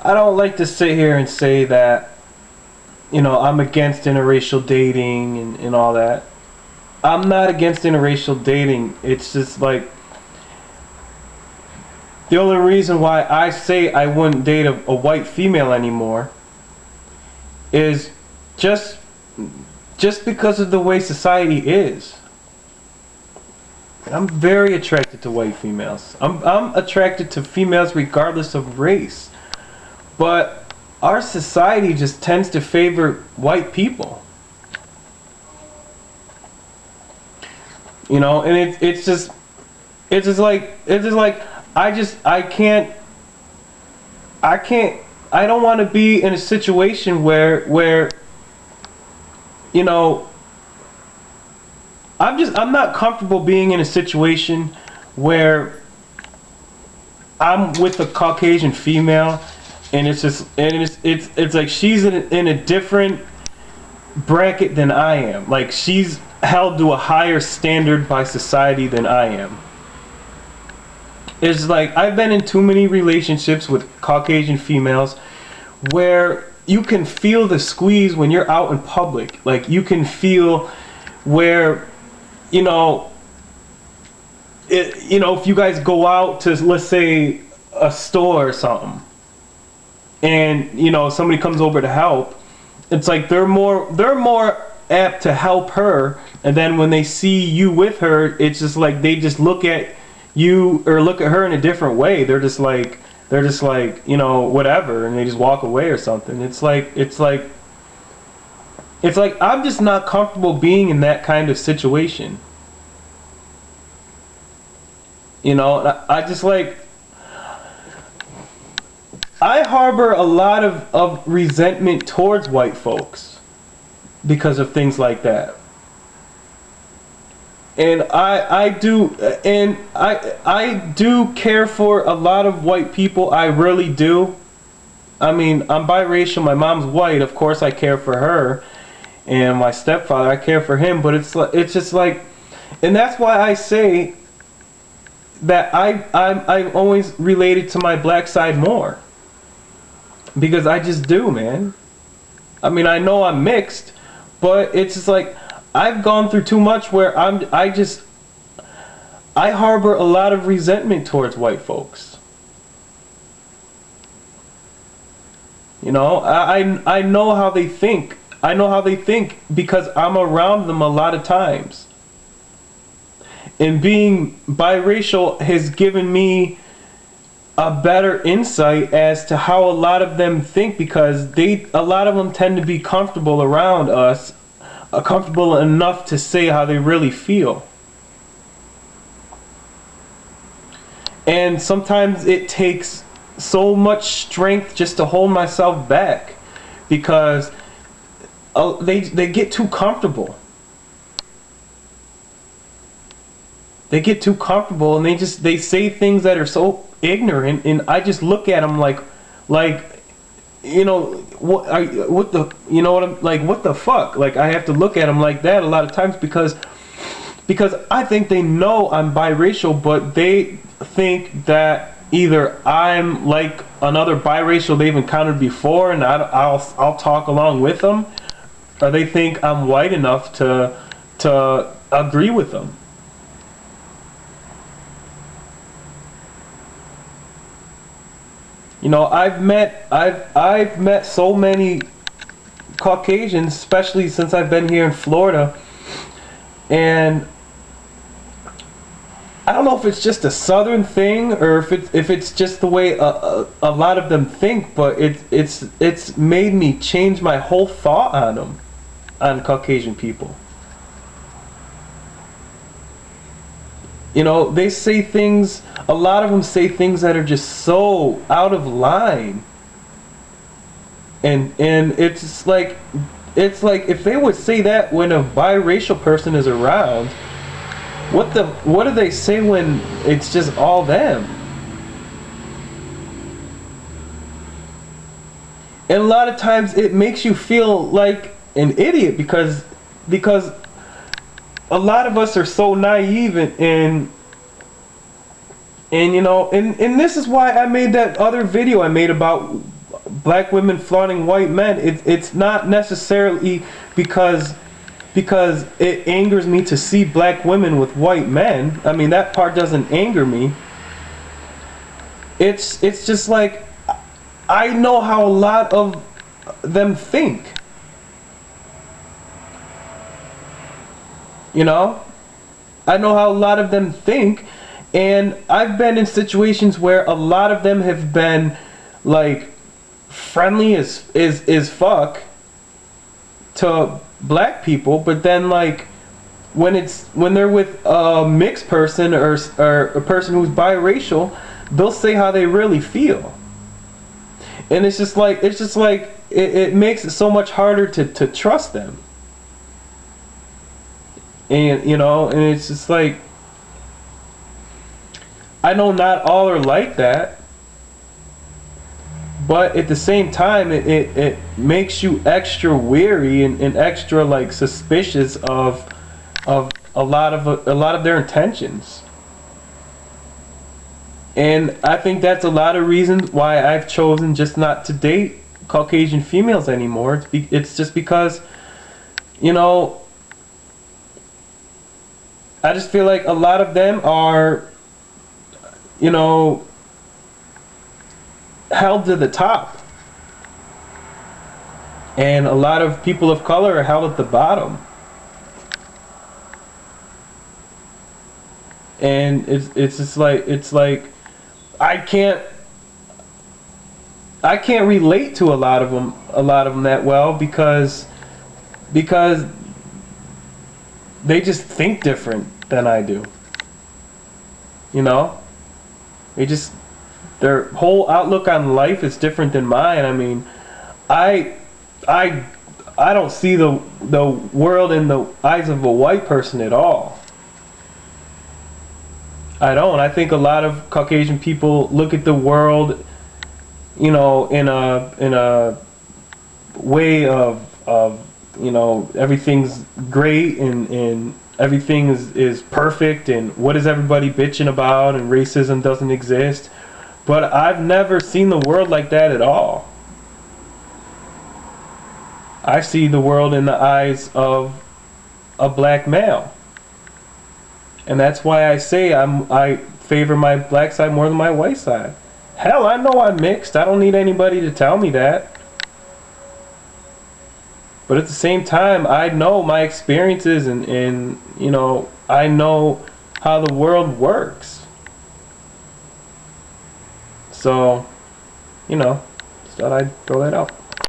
I don't like to sit here and say that, I'm against interracial dating and all that. I'm not against interracial dating. It's just like the only reason why I say I wouldn't date a white female anymore is just just because of the way society is. I'm very attracted to white females. I'm attracted to females regardless of race. But our society just tends to favor white people. And it's just like I don't want to be in a situation where you know I'm not comfortable being in a situation where I'm with a Caucasian female and it's like she's in a different bracket than I am. Like she's held to a higher standard by society than I am. It's like I've been in too many relationships with Caucasian females where you can feel the squeeze when you're out in public. Like you can feel where if you guys go out to, let's say, a store or something, and somebody comes over to help, it's like they're more apt to help her, and then when they see you with her, it's just like they just look at you or look at her in a different way. They're just like whatever, and they just walk away or something. It's like I'm just not comfortable being in that kind of situation. I just I harbor a lot of resentment towards white folks because of things like that. And I do care for a lot of white people. I really do. I mean, I'm biracial. My mom's white. Of course I care for her. And my stepfather, I care for him, but it's just like, and that's why I say that I'm always related to my black side more. Because I just do, man. I mean, I know I'm mixed, but it's just like I've gone through too much where I harbor a lot of resentment towards white folks. I know how they think. I know how they think because I'm around them a lot of times. And being biracial has given me a better insight as to how a lot of them think, because a lot of them tend to be comfortable around us, comfortable enough to say how they really feel. And sometimes it takes so much strength just to hold myself back, because they get too comfortable. They get too comfortable, and they say things that are so ignorant, and I just look at them like what the fuck? Like I have to look at them like that a lot of times because I think they know I'm biracial, but they think that either I'm like another biracial they've encountered before, and I'll talk along with them, or they think I'm white enough to agree with them. I've met so many Caucasians, especially since I've been here in Florida, and I don't know if it's just a Southern thing or if it's just the way a lot of them think, but it's made me change my whole thought on them, on Caucasian people. They say things, a lot of them say things that are just so out of line. And it's like if they would say that when a biracial person is around, what do they say when it's just all them? And a lot of times it makes you feel like an idiot because a lot of us are so naive and this is why I made that other video I made about black women flaunting white men, it's not necessarily because it angers me to see black women with white men. I mean, that part doesn't anger me. It's just like, I know how a lot of them think. You know? I know how a lot of them think, and I've been in situations where a lot of them have been like friendly as fuck to black people, but then like when they're with a mixed person or a person who's biracial, they'll say how they really feel. And it's just like it makes it so much harder to trust them. And you know, and it's just like, I know not all are like that, but at the same time it makes you extra weary and extra like suspicious of a lot of their intentions. And I think that's a lot of reasons why I've chosen just not to date Caucasian females anymore. It's just because, you know, I just feel like a lot of them are, you know, held to the top. And a lot of people of color are held at the bottom. And it's just like, it's like I can't relate to a lot of them that well, because they just think different than I do. You know? Their whole outlook on life is different than mine. I mean, I don't see the world in the eyes of a white person at all. I don't. I think a lot of Caucasian people look at the world, you know, in a way of you know, everything's great and everything is perfect, and what is everybody bitching about, and racism doesn't exist. But I've never seen the world like that at all. I see the world in the eyes of a black male. And that's why I say I favor my black side more than my white side. Hell, I know I'm mixed. I don't need anybody to tell me that. But at the same time, I know my experiences and you know, I know how the world works. So, you know, just thought I'd throw that out.